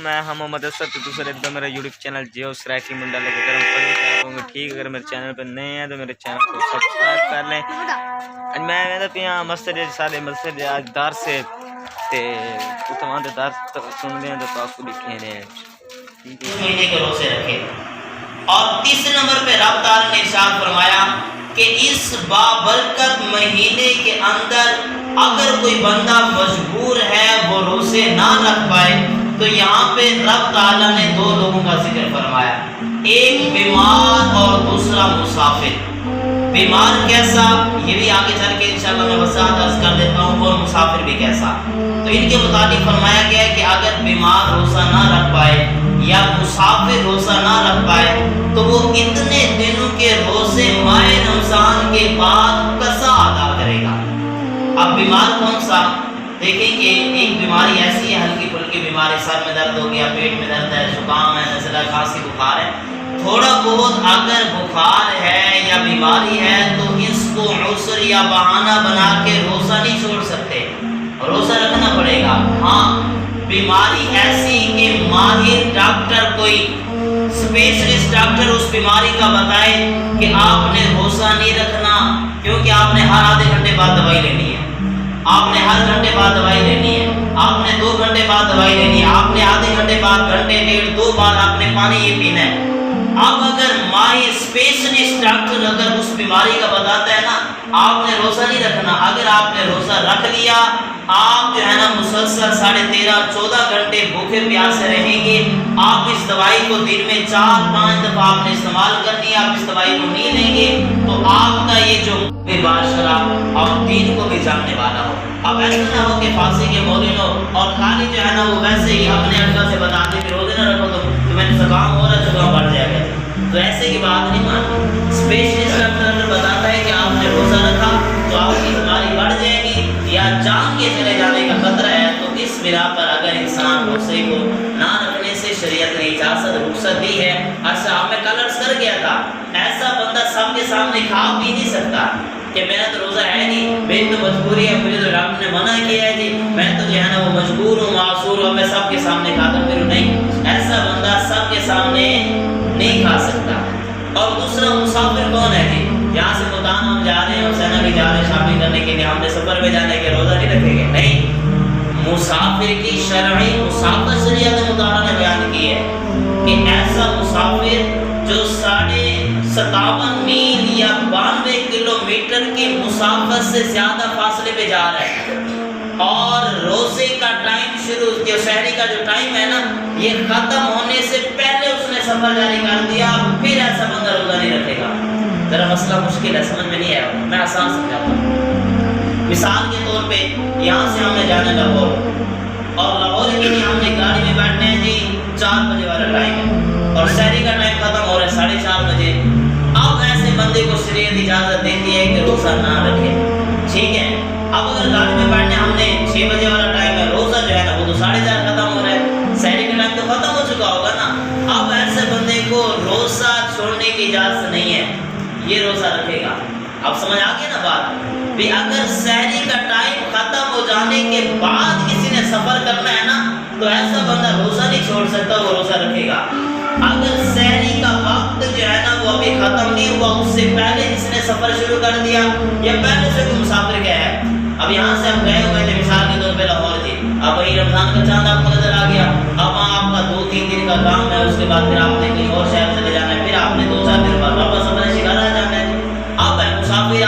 میں محمد اسد تو دوسرے ایک دم میرا یوٹیوب چینل جیو سرائکی منڈا لے کے گرم کروں ٹھیک. اگر میرے چینل پہ نئے ہیں تو میرے چینل کو سبسکرائب کر لیں. میں پیا مسجد سارے مسجد دار سے اتنا دار سن دیں تو آپ کو لکھے ہیں مہینے کے روزے رکھے. اور تیسرے نمبر پہ رب تعالیٰ نے ارشاد فرمایا کہ اس بابرکت مہینے کے اندر اگر کوئی بندہ مجبور ہے وہ روزے نہ رکھ پائے تو یہاں پہ رب تعالیٰ نے دو لوگوں کا ذکر فرمایا, ایک بیمار اور دوسرا مسافر. بیمار کیسا یہ بھی آگے چل کے انشاءاللہ میں وضاحت عرض کر دیتا ہوں, اور مسافر بھی کیسا. تو ان کے متعلق فرمایا گیا ہے کہ اگر بیمار روزہ نہ رکھ پائے یا مسافر روزہ نہ رکھ پائے تو وہ اتنے دنوں کے روزے ماہ رمضان کے بعد قضا ادا کرے گا. اب بیمار کون سا دیکھیں کہ ایک بیماری ایسی ہے, ہلکی پھلکی بیماری, سر میں درد ہو گیا, پیٹ میں درد ہے, زکام ہے, نزلہ, کھانسی, بخار ہے, تھوڑا بہت اگر بخار ہے یا بیماری ہے تو اس کو عذر یا بہانہ بنا کے روزہ نہیں چھوڑ سکتے, روزہ رکھنا پڑے گا. ہاں بیماری ایسی کہ ماہر ڈاکٹر, کوئی اسپیشلسٹ ڈاکٹر اس بیماری کا بتائے کہ آپ نے روزہ نہیں رکھنا کیونکہ آپ نے ہر آدھے گھنٹے بعد دوائی لینی ہے, آپ نے ہر گھنٹے بعد دوائی لینی ہے, آپ نے 2 گھنٹے بعد دوائی لینی ہے, آپ نے آدھے گھنٹے بعد, گھنٹے ڈیڑھ 2 بعد آپ نے پانی یہ پینا ہے. اب اگر ماہر اسپیشلسٹ ڈاکٹر اگر اس بیماری کا بتاتا ہے نا آپ نے روزہ نہیں رکھنا, اگر آپ نے روزہ رکھ لیا آپ جو ہے نا مسلسل 13.5-14 گھنٹے بھوکے پیاسے رہیں گے. آپ اس دوائی کو دن میں 4-5 دفعہ آپ نے استعمال کرنی ہے, آپ اس دوائی کو نہیں لیں گے تو آپ کا یہ جو باشرہ اور دین کو بھی جاننے والا ہو. اب ایسا نہ ہو کہ پھانسی کے مولن ہو اور خالی جو ہے نا وہ ویسے ہی اپنے اٹھا سے بتاتے کہ روزے نہ رکھو تو میں نے زکام ہو رہا ہے, زکام بڑھ جائے گا, تو ایسے کی بات نہیں مانتی. اسپیشلسٹ ڈاکٹر بتاتا ہے کہ آپ نے روزہ رکھا تو آپ کی بیماری بڑھ جائے گی یا جان کے چلے جانے کا خطرہ ہے, تو اس بنا پر اگر انسان روزے کو نہ رکھنے سے شریعت نے اجازت رخصت دی ہے. اچھا میں کل عرض کر گیا تھا ایسا بندہ سب کے سامنے کھا پی نہیں سکتا کہ میرا تو روزہ ہے نہیں, میری تو مجبوری ہے, مجھے تو ڈاکٹر نے منع کیا ہے جی, میں تو جو ہے نا وہ مجبور ہوں, معذور ہوں, میں سب کے سامنے کھاتا پھروں. نہیں, ایسا بندہ سب کے سامنے نہیں کھا سکتا. اور دوسرا مسافر کون ہے جی, یہاں سے ملتان ہم جا رہے ہیں, حسینہ بھی جا رہے ہیں شاپنگ کرنے کے لیے, ہم نے سفر میں جانے کے روزہ نہیں رکھیں گے. نہیں, مسافر کی شرعی مسافر شریعت مطالعہ نے بیان کی ہے کہ ایسا مسافر جو 57 میل یا 92 کلومیٹر کی مسافت سے زیادہ فاصلے پہ جا رہا ہے اور روزے کا ٹائم شروع, جو سحری کا جو ٹائم ہے نا یہ ختم ہونے سے پہلے اس نے سفر جاری کر دیا, پھر ایسا بندہ روزہ نہیں رکھے گا. ذرا مسئلہ مشکل ہے, سمجھ میں نہیں آیا, میں آسان سمجھاتا ہوں. مثال کے طور پہ یہاں سے ہم نے جانا لاہور, اور لاہور کے لیے ہم نے گاڑی میں بیٹھنے ہیں جی 4 بجے والا ٹائم ہے اور سحری کا ٹائم ختم ہو رہا ہے 4:30 بجے. اب ایسے بندے کو شریعت اجازت دیتی ہے کہ روزہ نہ رکھے, ٹھیک ہے. اب اگر گاڑی میں بیٹھنے ہم نے 6 بجے والا ٹائم ہے, روزہ جو ہے نا وہ تو 4:30 ختم ہو رہا ہے, سحری کا ٹائم تو ختم ہو چکا ہوگا نا. اب ایسے بندے کو روزہ چھوڑنے کی اجازت نہیں ہے, یہ روزہ رکھے گا. اب سمجھ آ گئی نا بات بھی, اگر سحری کا ٹائم ختم ہو جانے کے بعد کسی نے سفر کرنا ہے نا تو ایسا بندہ روزہ نہیں چھوڑ سکتا, وہ روزہ رکھے گا. اگر سحری کا وقت جو ہے نا وہ ابھی ختم نہیں ہوا, اس سے پہلے جس نے سفر شروع کر دیا یا پہلے سے کوئی مسافر گیا ہے, اب یہاں سے ہم گئے ہوئے تھے مثال کے طور پہ لاہور جی, اب وہی رمضان کا چاند آپ کو نظر آ گیا, اب وہاں آپ کا 2-3 دن کا کام ہے, اس کے بعد پھر آپ نے کہیں اور شہر چلے جانا ہے, پھر آپ نے 2-4 دن بعد واپس اپنے شکار آ جانا ہے. اب ہے مسافر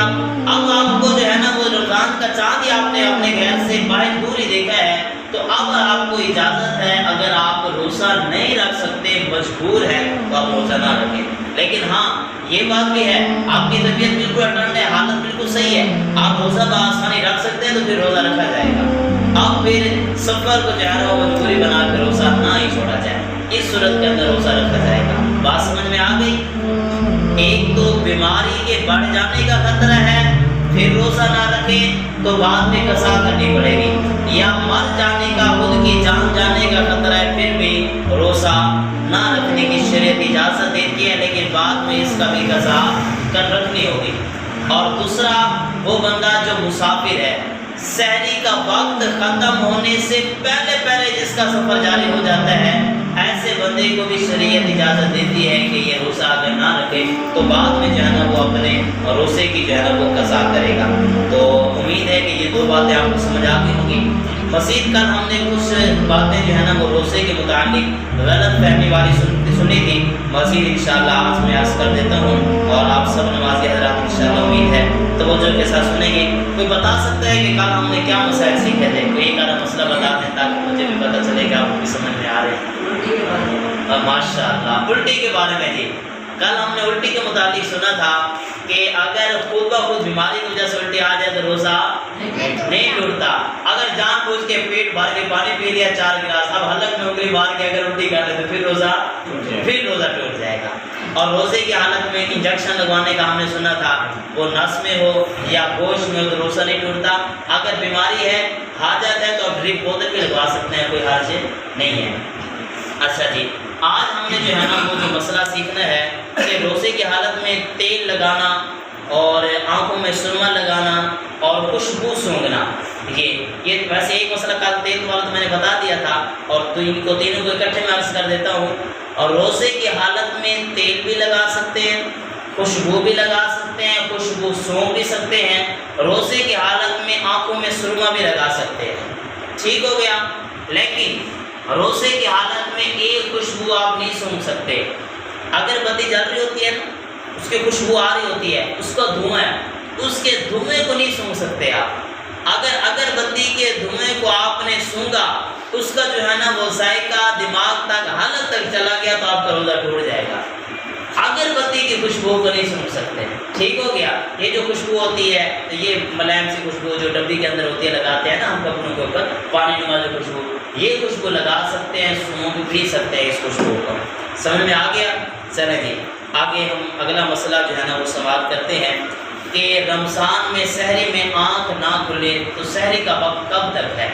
اب آپ کو جو ہے نا وہ رمضان کا چاند ہی آپ نے اپنے گھر سے باہر دور ہی دیکھا ہے, تو اب آپ کو اجازت ہے اگر آپ روزہ نہیں رکھ سکتے, مجبور ہے تو آپ روزہ نہ رکھیں. لیکن ہاں یہ بات بھی ہے آپ کی طبیعت بالکل اٹھنڈ ہے, حالت بالکل صحیح ہے, آپ روزہ بآسانی رکھ سکتے ہیں تو پھر روزہ رکھا جائے گا. اب پھر سفر کو جو ہے نا وہ مجبوری بنا کے روزہ نہ ہی چھوڑا جائے, اس صورت کے اندر روزہ رکھا جائے گا. بات سمجھ میں آ گئی. ایک تو بیماری کے بڑھ جانے کا خطرہ ہے, پھر روزہ نہ رکھیں تو بعد میں قضا کرنی پڑے گی, یا مر جانے کا, خود کی جان جانے کا خطرہ ہے, پھر بھی روزہ نہ رکھنے کی شریعت اجازت دیتی ہے, لیکن بعد میں اس کا بھی قضا کر رکھنی ہوگی. اور دوسرا وہ بندہ جو مسافر ہے, سحری کا وقت ختم ہونے سے پہلے جس کا سفر جاری ہو جاتا ہے بندے کو بھی شریعت اجازت دیتی ہے کہ یہ روزہ اگر نہ رکھے تو بعد میں جو ہے نا وہ اپنے روزے کی جو ہے نا وہ قضا کرے گا۔ تو امید ہے کہ یہ دو باتیں آپ کو سمجھ آ گئی ہوں گی۔ مزید کل ہم نے کچھ باتیں جو ہے نا وہ روزے کے متعلق غلط فہمی والی سنی تھی، مزید انشاءاللہ آج میں عرض کر دیتا ہوں، اور آپ سب نمازی حضرات انشاءاللہ امید ہے توجہ کے ساتھ سنیں گے۔ کوئی بتا سکتا ہے کہ کل ہم نے کیا مسائل سیکھے تھے؟ کوئی ایک آدھا مسئلہ بتا دیں تاکہ مجھے بھی پتہ چلے گا، آپ کو بھی سمجھ میں آ رہے ہیں۔ ماشاءاللہ، الٹی کے بارے میں جی کل ہم نے الٹی کے متعلق سنا تھا کہ اگر خود بخود بیماری کی وجہ سے الٹی آ جائے تو روزہ نہیں ٹوٹتا۔ اگر جان بوجھ کے پیٹ بھر کے پانی پی لیا 4 گلاس، اب حلق میں انگلی مار کے اگر الٹی کر لے تو پھر روزہ ٹوٹ جائے گا۔ اور روزے کی حالت میں انجیکشن لگوانے کا ہم نے سنا تھا، وہ نس میں ہو یا گوشت میں ہو تو روزہ نہیں ٹوٹتا۔ اگر بیماری ہے، حاجت ہے تو اب ڈرپ بوتل بھی لگوا سکتے ہیں، کوئی حرج نہیں ہے۔ اچھا جی، آج ہم نے جو ہے نا وہ جو مسئلہ سیکھنا ہے کہ روزے کی حالت میں تیل لگانا اور آنکھوں میں سرما لگانا اور خوشبو سونگھنا، یہ ویسے ایک مسئلہ کل تیل والا تو میں نے بتا دیا تھا، اور تو ان کو تینوں کو اکٹھے میں عرض کر دیتا ہوں۔ اور روزے کی حالت میں تیل بھی لگا سکتے ہیں، خوشبو بھی لگا سکتے ہیں، خوشبو سونگھ بھی سکتے ہیں، روزے کی حالت میں آنکھوں میں سرما بھی لگا سکتے ہیں، ٹھیک ہو گیا۔ لیکن روزے کی حالت میں ایک خوشبو آپ نہیں سونگھ سکتے۔ اگر بتی جل رہی ہوتی ہے نا، اس کی خوشبو آ رہی ہوتی ہے، اس کا دھواں ہے، اس کے دھوئیں کو نہیں سونگھ سکتے آپ۔ اگر بتی کے دھوئیں کو آپ نے سونگا، اس کا جو ہے نا وہ ذائقہ دماغ تک حلق تک چلا گیا تو آپ کا روزہ ٹوٹ جائے گا۔ اگر بتی کی خوشبو کو نہیں سونگھ سکتے، ٹھیک ہو گیا۔ یہ جو خوشبو ہوتی ہے تو یہ ملائم سی خوشبو جو ڈبی کے اندر ہوتی ہے، لگاتے ہیں نا ہم کپڑوں کے اوپر، پانی نما جو خوشبو، یہ خوشبو لگا سکتے ہیں، سونگھ بھی سکتے ہیں اس خوشبو کو۔ سمجھ میں آ گیا؟ چلیں جی آگے ہم اگلا مسئلہ جو ہے نا وہ سماعت کرتے ہیں کہ رمضان میں سحری میں آنکھ نہ کھلے تو سحری کا وقت کب تک ہے؟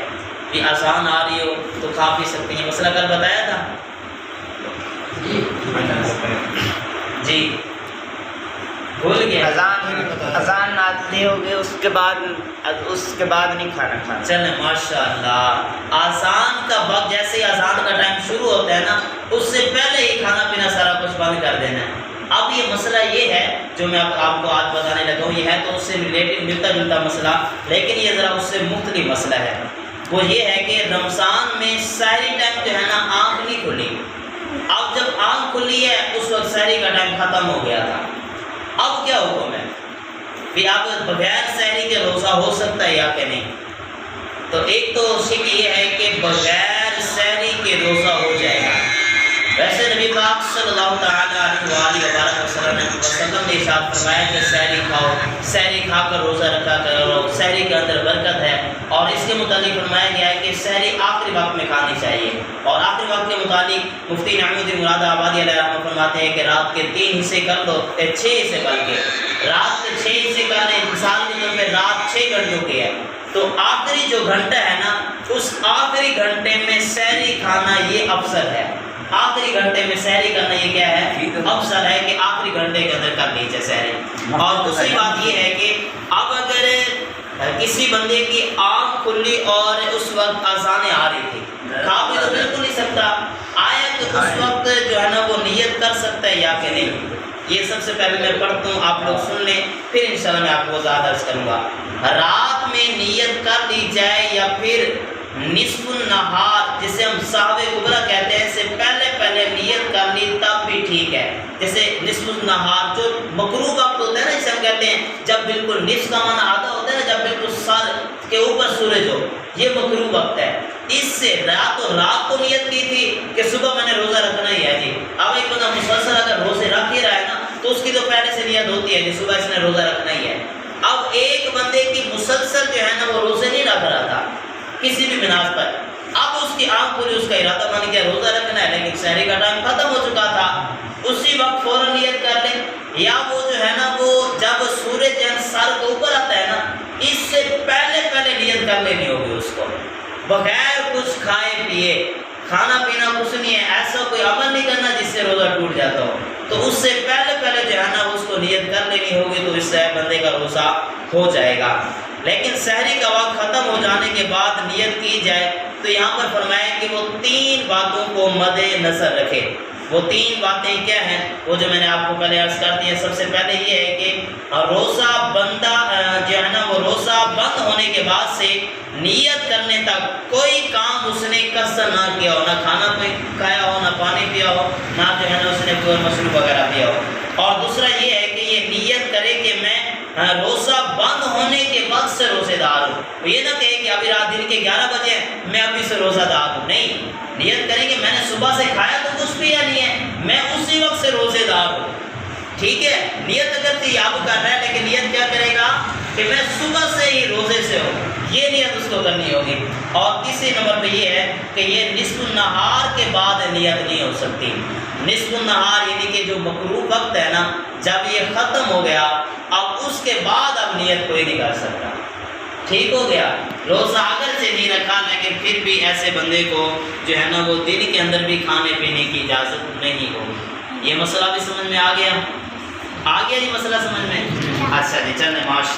بھی اذان آ رہی ہو تو کھا پی سکتے ہیں، مسئلہ کل بتایا تھا جی، بھول گیا۔ اذان آتی ہوگی اس کے بعد نہیں کھانا۔ چلیں ماشاءاللہ، اذان کا وقت جیسے ہی اذان کا ٹائم شروع ہوتا ہے نا، اس سے پہلے ہی کھانا پینا سارا کچھ بند کر دینا ہے۔ اب یہ مسئلہ یہ ہے جو میں آپ کو آج بتانے لگا ہوں، یہ ہے تو اس سے ریلیٹڈ ملتا جلتا مسئلہ، لیکن یہ ذرا اس سے مختلف مسئلہ ہے۔ وہ یہ ہے کہ رمضان میں سحری ٹائم جو ہے نا آنکھ نہیں کھلی، اب جب آنکھ کھلی ہے اس وقت سحری کا ٹائم ختم ہو گیا تھا، اب کیا حکم ہے؟ بھی اب بغیر سحری کے روزہ ہو سکتا ہے یا کہ نہیں؟ تو ایک تو شک یہ ہے کہ بغیر سحری کے روزہ ہو جائے گا۔ ویسے نبی پاک صلی اللہ تعالیٰ علیہ وسلم نے ارشاد فرمایا کہ سحری کھاؤ، سحری کھا کر روزہ رکھا کرو، سحری کے اندر برکت ہے، اور اس کے متعلق فرمایا گیا ہے کہ سحری آخری وقت میں کھانی چاہیے۔ اور آخری وقت کے متعلق مفتی نعیم الدین مراد آبادی علیہ رحمہ فرماتے ہیں کہ رات کے 3 حصے کر دو، 6 حصے بلکہ رات کے 6 حصے کر لیں، مثال کے طور پہ رات 6 گھنٹوں کی ہے تو آخری جو گھنٹہ ہے نا، اس آخری گھنٹے میں سحری کھانا یہ افضل ہے۔ آخری گھنٹے میں سحری کرنا یہ کیا ہے؟ افضل ہے کہ آخری گھنٹے کے اندر کر لیجیے سحری۔ اور دوسری بات یہ ہے کہ اب اگر کسی بندے کی آنکھ کھلی اور اس وقت اذانیں آ رہی تھی، کھا بھی تو بالکل نہیں سکتا، آیا تو اس وقت جو ہے نا وہ نیت کر سکتا ہے یا کہ نہیں؟ یہ سب سے پہلے میں پڑھتا ہوں، آپ لوگ سن لیں، پھر انشاءاللہ میں آپ کو وضاحت عرض کروں گا۔ رات میں نیت کر لی جائے یا پھر نصف النہار جسے ہم صحو کبریٰ کہتے ہیں سے پہلے نیت کر لی تب بھی ٹھیک ہے۔ جیسے نصف النہار جو مکروہ وقت ہوتا ہے نا، جسے ہم کہتے ہیں جب بالکل نصف کا معنی آدھا ہوتا ہے نا، جب بالکل سر کے اوپر سورج ہو، یہ مکروہ وقت ہے۔ اس سے رات کو نیت کی تھی کہ صبح میں نے روزہ رکھنا ہی ہے جی، اب ایک بندہ مسلسل اگر روزے رکھ ہی رہا ہے نا تو اس کی تو پہلے سے نیت ہوتی ہے کہ صبح اس نے روزہ رکھنا ہی ہے۔ اب ایک بندے کی مسلسل جو ہے نا وہ روزے نہیں رکھ رہا تھا کسی بھی بناس پر، اب اس کی آنکھ کھلی، اس کا ارادہ بن گیا روزہ رکھنا ہے، لیکن سحری کا ٹائم ختم ہو چکا تھا، اسی وقت فوراً نیت کر لیں، یا وہ جو ہے نا وہ جب سورج سر کے اوپر آتا ہے نا، اس سے پہلے نیت کر لینی ہوگی اس کو، بغیر کچھ کھائے پیے، کھانا پینا کچھ نہیں ہے، ایسا کوئی عمل نہیں کرنا جس سے روزہ ٹوٹ جاتا ہو، تو اس سے پہلے جو ہے نا اس کو نیت کر لینی ہوگی، تو اس سے بندے کا روزہ ہو جائے گا۔ لیکن سحری کا وقت ختم ہو جانے کے بعد نیت کی جائے تو یہاں پر فرمایا کہ وہ 3 باتوں کو مد نظر رکھے۔ وہ 3 باتیں کیا ہیں؟ وہ جو میں نے آپ کو پہلے عرض کر دی ہے۔ سب سے پہلے یہ ہے کہ روزہ بندہ جو ہے نا وہ روزہ بند ہونے کے بعد سے نیت کرنے تک کوئی کام اس نے قصد نہ کیا ہو، نہ کھانا کھایا ہو، نہ پانی پیا ہو، نہ جو ہے نا اس نے کوئی مشروب وغیرہ پیا ہو۔ اور دوسرا یہ ہے کہ یہ نیت کرے کہ میں روزہ بند ہونے کے وقت سے روزے دار ہوں۔ یہ نہ کہے کہ ابھی رات دن کے 11 بجے میں ابھی سے روزہ دار ہوں، نہیں، نیت کریں کہ میں نے صبح سے کھایا تو کچھ پیا نہیں ہے، میں اسی وقت سے روزے دار ہوں، ٹھیک ہے۔ نیت اگر اب کر رہا ہے لیکن نیت کیا کرے گا کہ میں صبح سے ہی روزے سے ہوں، یہ نیت اس کو کرنی ہوگی۔ اور تیسرے نمبر پہ یہ ہے کہ یہ نصف النہار کے بعد نیت نہیں ہو سکتی۔ نصف النہار یعنی کہ جو مکروہ وقت ہے نا، جب یہ ختم ہو گیا اب اس کے بعد اب نیت کوئی نہیں کر سکتا، ٹھیک ہو گیا۔ روزہ اگر سے نہیں رکھا لیکن پھر بھی ایسے بندے کو جو ہے نا وہ دن کے اندر بھی کھانے پینے کی اجازت نہیں ہوگی۔ یہ مسئلہ بھی سمجھ میں آ گیا؟ آ گیا جی مسئلہ سمجھ میں؟ اچھا جی، چلیں معاش